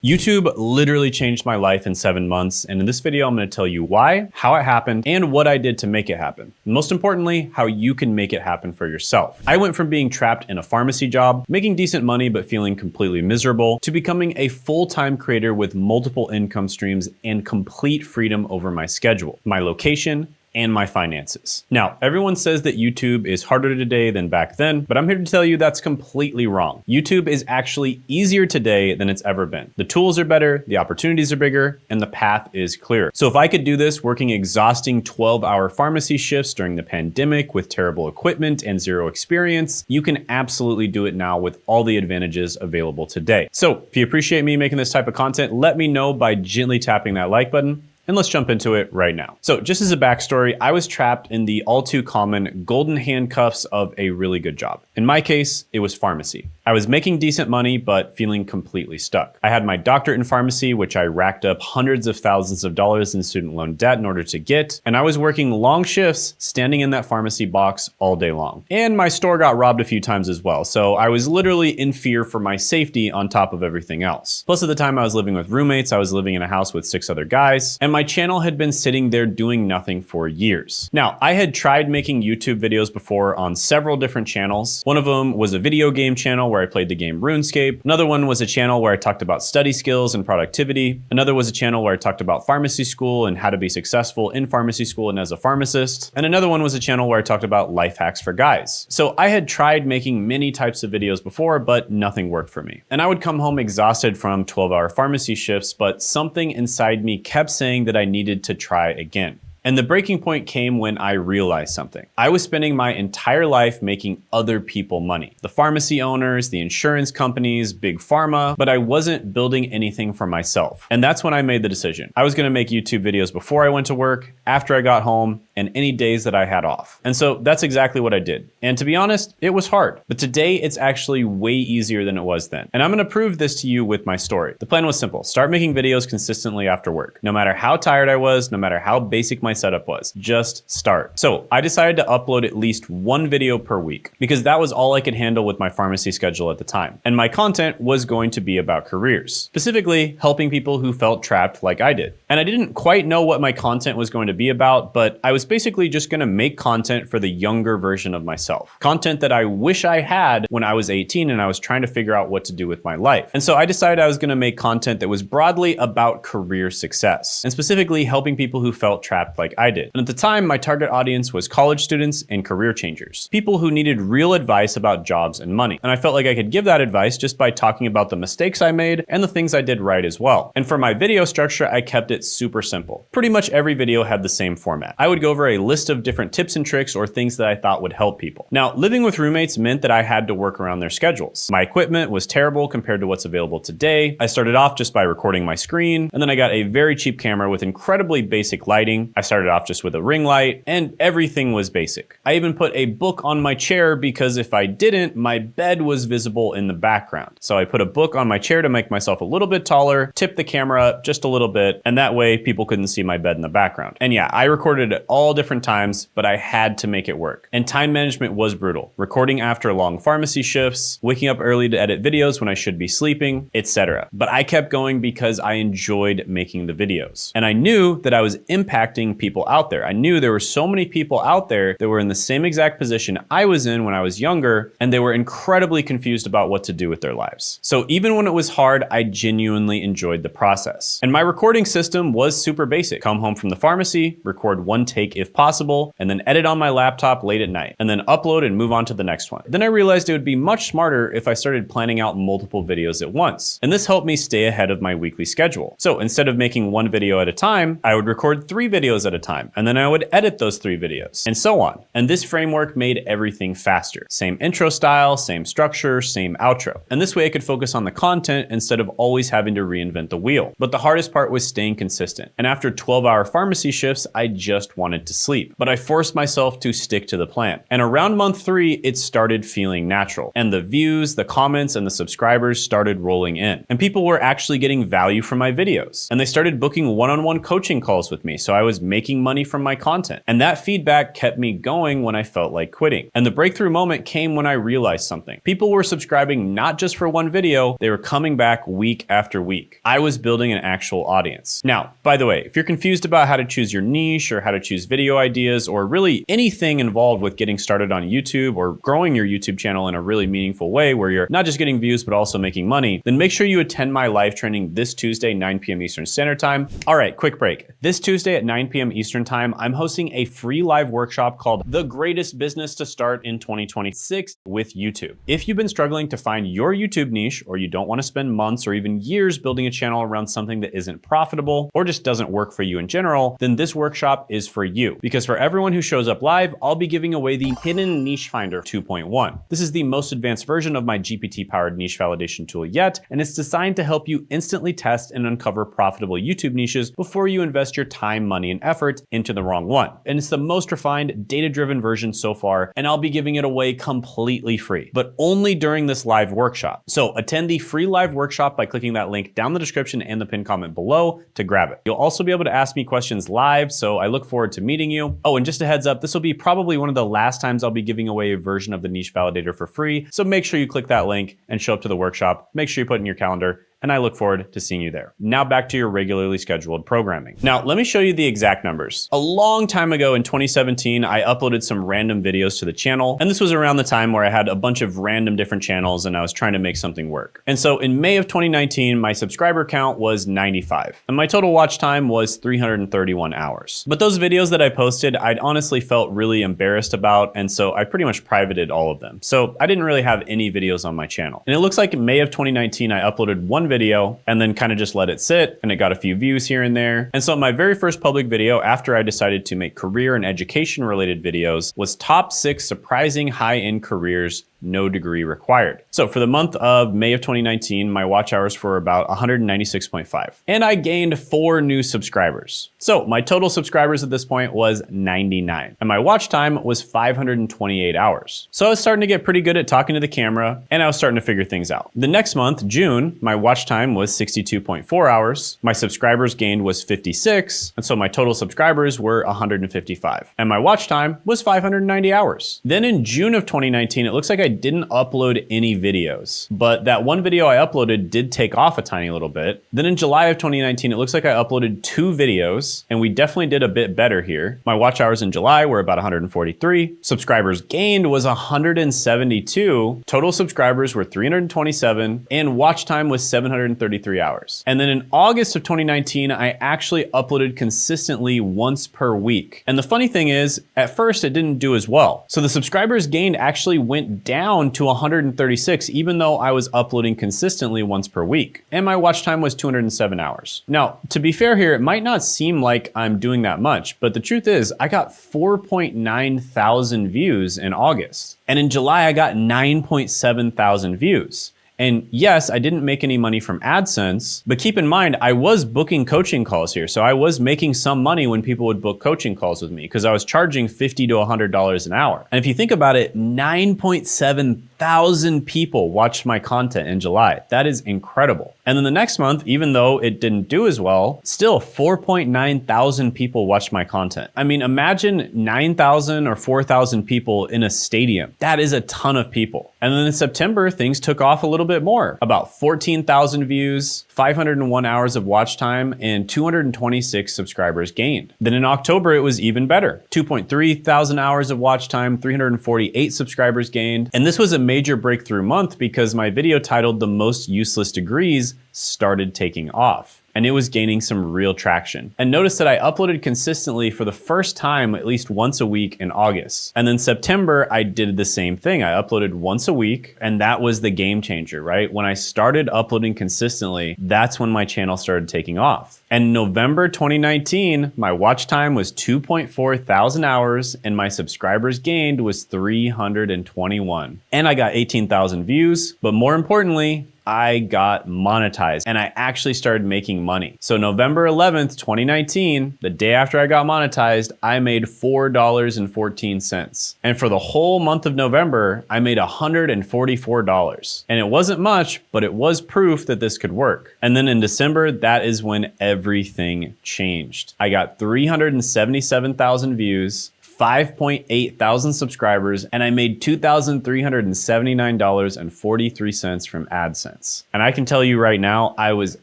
YouTube literally changed my life in 7 months, and in this video I'm going to tell you why, how it happened, and what I did to make it happen. And most importantly, how you can make it happen for yourself. I went from being trapped in a pharmacy job, making decent money but feeling completely miserable, to becoming a full-time creator with multiple income streams and complete freedom over my schedule, my location, and my finances. Now, everyone says that YouTube is harder today than back then, but I'm here to tell you that's completely wrong. YouTube is actually easier today than it's ever been. The tools are better, the opportunities are bigger, and the path is clearer. So if I could do this working exhausting 12-hour pharmacy shifts during the pandemic with terrible equipment and zero experience, you can absolutely do it now with all the advantages available today. So if you appreciate me making this type of content, let me know by gently tapping that like button. And let's jump into it right now. So just as a backstory, I was trapped in the all too common golden handcuffs of a really good job. In my case, it was pharmacy. I was making decent money, but feeling completely stuck. I had my doctorate in pharmacy, which I racked up hundreds of thousands of dollars in student loan debt in order to get. And I was working long shifts, standing in that pharmacy box all day long. And my store got robbed a few times as well. So I was literally in fear for my safety on top of everything else. Plus at the time I was living with roommates, I was living in a house with 6 other guys. And my channel had been sitting there doing nothing for years. Now, I had tried making YouTube videos before on several different channels. One of them was a video game channel where I played the game RuneScape. Another one was a channel where I talked about study skills and productivity. Another was a channel where I talked about pharmacy school and how to be successful in pharmacy school and as a pharmacist. And another one was a channel where I talked about life hacks for guys. So I had tried making many types of videos before, but nothing worked for me. And I would come home exhausted from 12-hour pharmacy shifts, but something inside me kept saying that I needed to try again. And the breaking point came when I realized something. I was spending my entire life making other people money. The pharmacy owners, the insurance companies, big pharma, but I wasn't building anything for myself. And that's when I made the decision. I was gonna make YouTube videos before I went to work, after I got home, and any days that I had off. And so that's exactly what I did. And to be honest, it was hard. But today it's actually way easier than it was then. And I'm gonna prove this to you with my story. The plan was simple. Start making videos consistently after work. No matter how tired I was, no matter how basic my setup was, just start. So I decided to upload at least 1 video per week because that was all I could handle with my pharmacy schedule at the time. And my content was going to be about careers, specifically helping people who felt trapped like I did. And I didn't quite know what my content was going to be about, but I was basically just gonna make content for the younger version of myself. Content that I wish I had when I was 18 and I was trying to figure out what to do with my life. And so I decided I was gonna make content that was broadly about career success, and specifically helping people who felt trapped like I did. And at the time, my target audience was college students and career changers, people who needed real advice about jobs and money. And I felt like I could give that advice just by talking about the mistakes I made and the things I did right as well. And for my video structure, I kept it super simple. Pretty much every video had the same format. I would go over a list of different tips and tricks or things that I thought would help people. Now, living with roommates meant that I had to work around their schedules. My equipment was terrible compared to what's available today. I started off just by recording my screen, and then I got a very cheap camera with incredibly basic lighting. I started off just with a ring light, and everything was basic. I even put a book on my chair because if I didn't, my bed was visible in the background. So I put a book on my chair to make myself a little bit taller, tipped the camera up just a little bit, and that way people couldn't see my bed in the background. And yeah, I recorded at all different times, but I had to make it work. And time management was brutal. Recording after long pharmacy shifts, waking up early to edit videos when I should be sleeping, etc. But I kept going because I enjoyed making the videos. And I knew that I was impacting people out there. I knew there were so many people out there that were in the same exact position I was in when I was younger, and they were incredibly confused about what to do with their lives. So even when it was hard, I genuinely enjoyed the process. And my recording system was super basic. Come home from the pharmacy, record 1 take if possible, and then edit on my laptop late at night, and then upload and move on to the next one. Then I realized it would be much smarter if I started planning out multiple videos at once. And this helped me stay ahead of my weekly schedule. So instead of making 1 video at a time, I would record 3 videos at a time, and then I would edit those 3 videos, and so on. And this framework made everything faster. Same intro style, same structure, same outro. And this way I could focus on the content instead of always having to reinvent the wheel. But the hardest part was staying consistent. And after 12-hour pharmacy shifts, I just wanted went to sleep. But I forced myself to stick to the plan. And around month 3, it started feeling natural. And the views, the comments, and the subscribers started rolling in. And people were actually getting value from my videos. And they started booking one-on-one coaching calls with me, so I was making money from my content. And that feedback kept me going when I felt like quitting. And the breakthrough moment came when I realized something. People were subscribing not just for one video, they were coming back week after week. I was building an actual audience. Now, by the way, if you're confused about how to choose your niche or how to choose video ideas or really anything involved with getting started on YouTube or growing your YouTube channel in a really meaningful way where you're not just getting views but also making money, then make sure you attend my live training this Tuesday, 9 p.m. Eastern Standard Time. All right, quick break. This Tuesday at 9 p.m. Eastern Time, I'm hosting a free live workshop called The Greatest Business to Start in 2026 with YouTube. If you've been struggling to find your YouTube niche, or you don't want to spend months or even years building a channel around something that isn't profitable or just doesn't work for you in general, then this workshop is for you. Because for everyone who shows up live, I'll be giving away the Hidden Niche Finder 2.1. This is the most advanced version of my GPT-powered niche validation tool yet, and it's designed to help you instantly test and uncover profitable YouTube niches before you invest your time, money, and effort into the wrong one. And it's the most refined, data-driven version so far, and I'll be giving it away completely free, but only during this live workshop. So attend the free live workshop by clicking that link down the description and the pinned comment below to grab it. You'll also be able to ask me questions live, so I look forward to meeting you. Oh, and just a heads up, this will be probably one of the last times I'll be giving away a version of the Niche Validator for free, so make sure you click that link and show up to the workshop. Make sure you put it in your calendar, and I look forward to seeing you there. Now back to your regularly scheduled programming. Now, let me show you the exact numbers. A long time ago in 2017, I uploaded some random videos to the channel, and this was around the time where I had a bunch of random different channels and I was trying to make something work. And so in May of 2019, my subscriber count was 95, and my total watch time was 331 hours. But those videos that I posted, I'd honestly felt really embarrassed about, and so I pretty much privated all of them. So I didn't really have any videos on my channel. And it looks like in May of 2019, I uploaded one video and then kind of just let it sit, and it got a few views here and there. And so my very first public video after I decided to make career and education related videos was top 6 surprising high-end careers, no degree required. So for the month of May of 2019, my watch hours were about 196.5, and I gained 4 new subscribers. So my total subscribers at this point was 99, and my watch time was 528 hours. So I was starting to get pretty good at talking to the camera, and I was starting to figure things out. The next month, June, my watch time was 62.4 hours. My subscribers gained was 56, and so my total subscribers were 155, and my watch time was 590 hours. Then in June of 2019, it looks like I didn't upload any videos, but that one video I uploaded did take off a tiny little bit. Then in July of 2019, it looks like I uploaded 2 videos, and we definitely did a bit better here. My watch hours in July were about 143. Subscribers gained was 172. Total subscribers were 327, and watch time was 733 hours. And then in August of 2019, I actually uploaded consistently once per week. And the funny thing is, at first it didn't do as well. So the subscribers gained actually went down to 136, even though I was uploading consistently once per week. And my watch time was 207 hours. Now, to be fair here, it might not seem like I'm doing that much, but the truth is I got 4.9 thousand views in August. And in July, I got 9.7 thousand views. And yes, I didn't make any money from AdSense, but keep in mind, I was booking coaching calls here. So I was making some money when people would book coaching calls with me because I was charging $50 to $100 an hour. And if you think about it, 9.7 thousand people watched my content in July. That is incredible. And then the next month, even though it didn't do as well, still 4.9 thousand people watched my content. I mean, imagine 9,000 or 4,000 people in a stadium. That is a ton of people. And then in September, things took off a little bit more. About 14,000 views, 501 hours of watch time, and 226 subscribers gained. Then in October, it was even better. 2.3 thousand hours of watch time, 348 subscribers gained. And this was a major breakthrough month because my video titled "The Most Useless Degrees" started taking off. And it was gaining some real traction. And notice that I uploaded consistently for the first time at least once a week in August. And then September, I did the same thing. I uploaded once a week, and that was the game changer, right? When I started uploading consistently, that's when my channel started taking off. And November 2019, my watch time was 2.4 thousand hours, and my subscribers gained was 321. And I got 18,000 views, but more importantly, I got monetized and I actually started making money. So November 11th, 2019, the day after I got monetized, I made $4.14. And for the whole month of November, I made $144. And it wasn't much, but it was proof that this could work. And then in December, that is when everything changed. I got 377,000 views, 5.8 thousand subscribers, and I made $2,379.43 from AdSense. And I can tell you right now, I was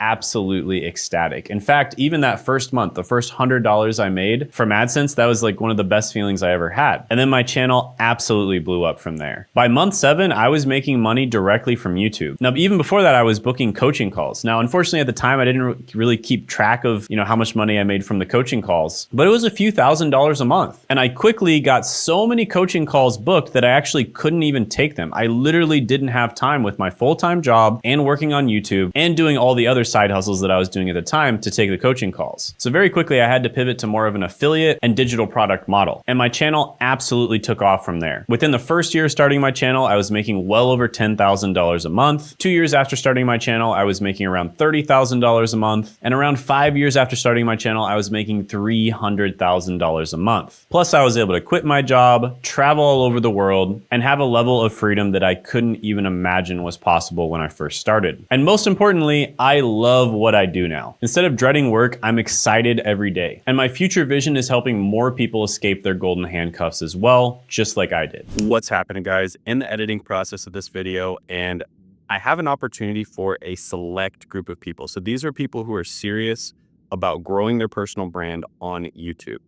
absolutely ecstatic. In fact, even that first month, the first $100 I made from AdSense, that was like one of the best feelings I ever had. And then my channel absolutely blew up from there. By month 7, I was making money directly from YouTube. Now, even before that, I was booking coaching calls. Now, unfortunately, at the time, I didn't really keep track of, how much money I made from the coaching calls, but it was a few $1,000s a month. And I quickly got so many coaching calls booked that I actually couldn't even take them. I literally didn't have time with my full-time job and working on YouTube and doing all the other side hustles that I was doing at the time to take the coaching calls. So very quickly, I had to pivot to more of an affiliate and digital product model. And my channel absolutely took off from there. Within the first year of starting my channel, I was making well over $10,000 a month. 2 years after starting my channel, I was making around $30,000 a month. And around 5 years after starting my channel, I was making $300,000 a month. Plus, I was able to quit my job, travel all over the world, and have a level of freedom that I couldn't even imagine was possible when I first started. And most importantly, I love what I do now. Instead of dreading work, I'm excited every day. And my future vision is helping more people escape their golden handcuffs as well, just like I did. What's happening, guys? In the editing process of this video, and I have an opportunity for a select group of people. So these are people who are serious about growing their personal brand on YouTube.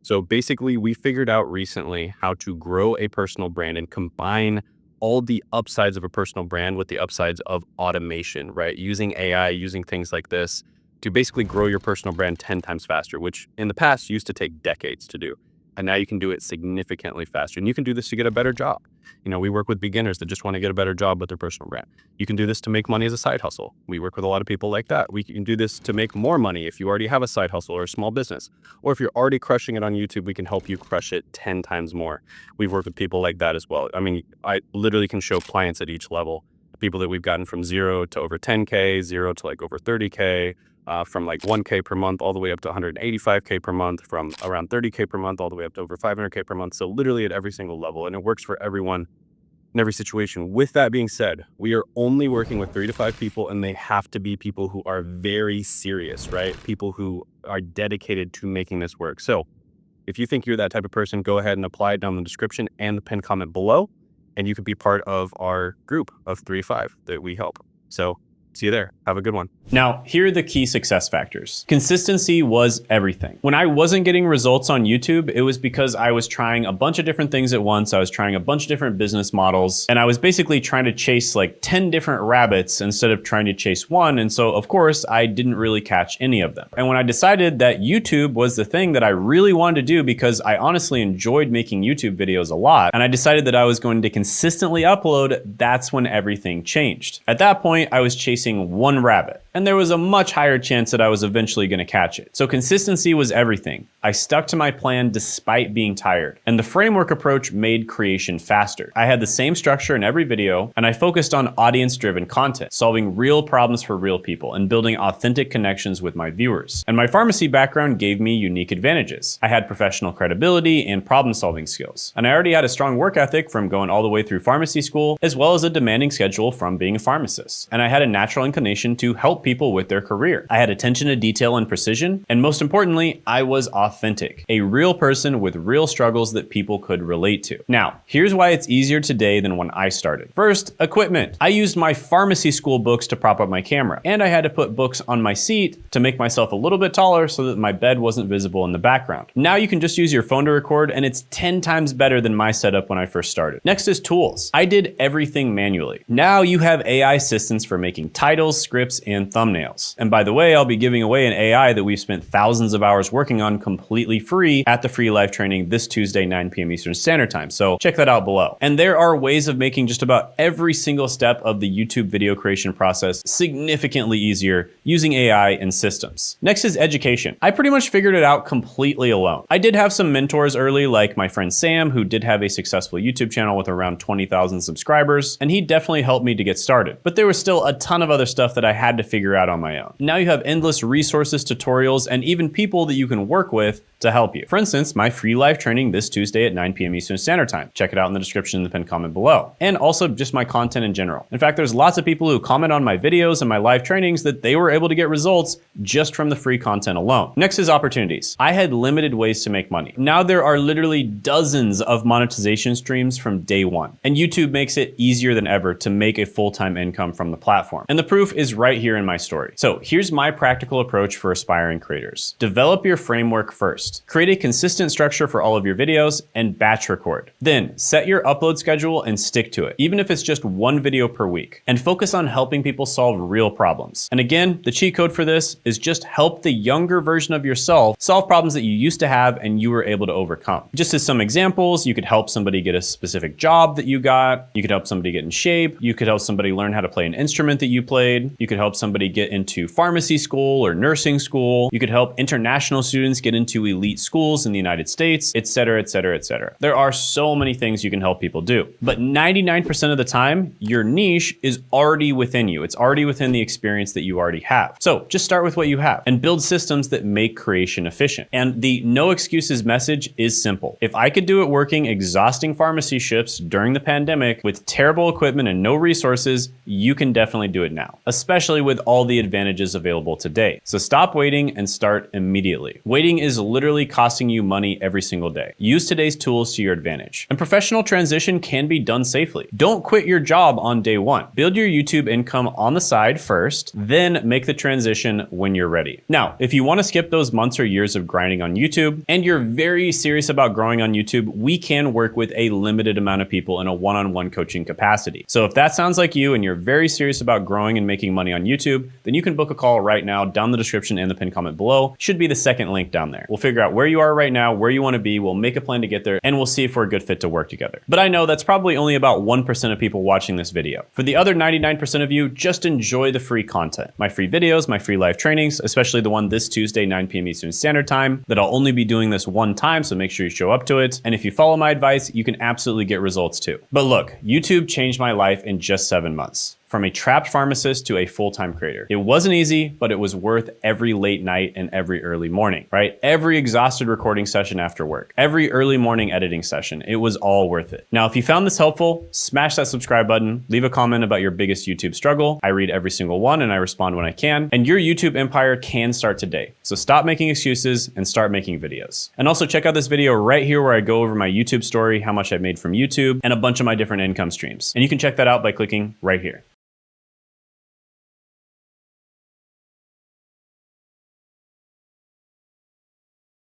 So basically, we figured out recently how to grow a personal brand and combine all the upsides of a personal brand with the upsides of automation, right? Using AI, using things like this to basically grow your personal brand 10 times faster, which in the past used to take decades to do. And now you can do it significantly faster. And you can do this to get a better job. We work with beginners that just want to get a better job with their personal brand. You can do this to make money as a side hustle. We work with a lot of people like that. We can do this to make more money if you already have a side hustle or a small business. Or if you're already crushing it on YouTube, we can help you crush it 10 times more. We've worked with people like that as well. I literally can show clients at each level. People that we've gotten from 0 to over 10K, 0 to like over 30K, from like 1K per month all the way up to 185K per month, from around 30K per month all the way up to over 500K per month. So literally at every single level, and it works for everyone in every situation. With that being said, we are only working with 3 to 5 people, and they have to be people who are very serious, right? People who are dedicated to making this work. So if you think you're that type of person, go ahead and apply it down in the description and the pinned comment below, and you could be part of our group of 3 to 5 that we help. So see you there. Have a good one. Now, here are the key success factors. Consistency was everything. When I wasn't getting results on YouTube, it was because I was trying a bunch of different things at once. I was trying a bunch of different business models, and I was basically trying to chase like 10 different rabbits instead of trying to chase one. And so, of course, I didn't really catch any of them. And when I decided that YouTube was the thing that I really wanted to do, because I honestly enjoyed making YouTube videos a lot, and I decided that I was going to consistently upload, that's when everything changed. At that point, I was chasing one rabbit, and there was a much higher chance that I was eventually going to catch it. So consistency was everything. I stuck to my plan despite being tired, and the framework approach made creation faster. I had the same structure in every video, and I focused on audience-driven content, solving real problems for real people and building authentic connections with my viewers. And my pharmacy background gave me unique advantages. I had professional credibility and problem-solving skills, and I already had a strong work ethic from going all the way through pharmacy school, as well as a demanding schedule from being a pharmacist. And I had a natural inclination to help people with their career. I had attention to detail and precision, and most importantly, I was authentic, a real person with real struggles that people could relate to. Now, here's why it's easier today than when I started. First, equipment. I used my pharmacy school books to prop up my camera, and I had to put books on my seat to make myself a little bit taller so that my bed wasn't visible in the background. Now you can just use your phone to record, and it's 10 times better than my setup when I first started. Next is tools. I did everything manually. Now you have AI assistants for making titles, scripts, and thumbnails. And by the way, I'll be giving away an AI that we've spent thousands of hours working on completely free at the free live training this Tuesday, 9 p.m. Eastern Standard Time. So check that out below. And there are ways of making just about every single step of the YouTube video creation process significantly easier using AI and systems. Next is education. I pretty much figured it out completely alone. I did have some mentors early, like my friend Sam, who did have a successful YouTube channel with around 20,000 subscribers, and he definitely helped me to get started. But there was still a ton of other stuff that I had to figure out on my own. Now you have endless resources, tutorials, and even people that you can work with to help you. For instance, my free live training this Tuesday at 9 p.m. Eastern Standard Time. Check it out in the description in the pinned comment below. And also just my content in general. In fact, there's lots of people who comment on my videos and my live trainings that they were able to get results just from the free content alone. Next is opportunities. I had limited ways to make money. Now there are literally dozens of monetization streams from day one. And YouTube makes it easier than ever to make a full-time income from the platform. And the proof is right here in my story. So here's my practical approach for aspiring creators. Develop your framework first. Create a consistent structure for all of your videos and batch record. Then set your upload schedule and stick to it, even if it's just one video per week, and focus on helping people solve real problems. And again, the cheat code for this is just help the younger version of yourself solve problems that you used to have and you were able to overcome. Just as some examples, you could help somebody get a specific job that you got. You could help somebody get in shape. You could help somebody learn how to play an instrument that you played. You could help somebody get into pharmacy school or nursing school. You could help international students get into elite schools in the United States, etc., etc., etc. There are so many things you can help people do. But 99% of the time, your niche is already within you. It's already within the experience that you already have. So just start with what you have and build systems that make creation efficient. And the no excuses message is simple. If I could do it working exhausting pharmacy shifts during the pandemic with terrible equipment and no resources, you can definitely do it now, especially with all the advantages available today. So stop waiting and start immediately. Waiting is literally costing you money every single day. Use today's tools to your advantage. And professional transition can be done safely. Don't quit your job on day one. Build your YouTube income on the side first, then make the transition when you're ready. Now, if you want to skip those months or years of grinding on YouTube and you're very serious about growing on YouTube, we can work with a limited amount of people in a one-on-one coaching capacity. So if that sounds like you and you're very serious about growing and making money on YouTube, then you can book a call right now down the description and the pinned comment below. Should be the second link down there. We'll figure out where you are right now, where you want to be, we'll make a plan to get there, and we'll see if we're a good fit to work together. But I know that's probably only about 1% of people watching this video. For the other 99% of you, just enjoy the free content. My free videos, my free live trainings, especially the one this Tuesday, 9 p.m. Eastern Standard Time, that I'll only be doing this one time, so make sure you show up to it. And if you follow my advice, you can absolutely get results too. But look, YouTube changed my life in just 7 months. From a trapped pharmacist to a full-time creator. It wasn't easy, but it was worth every late night and every early morning, right? Every exhausted recording session after work, every early morning editing session, it was all worth it. Now, if you found this helpful, smash that subscribe button, leave a comment about your biggest YouTube struggle. I read every single one and I respond when I can, and your YouTube empire can start today. So stop making excuses and start making videos. And also check out this video right here where I go over my YouTube story, how much I've made from YouTube, and a bunch of my different income streams. And you can check that out by clicking right here.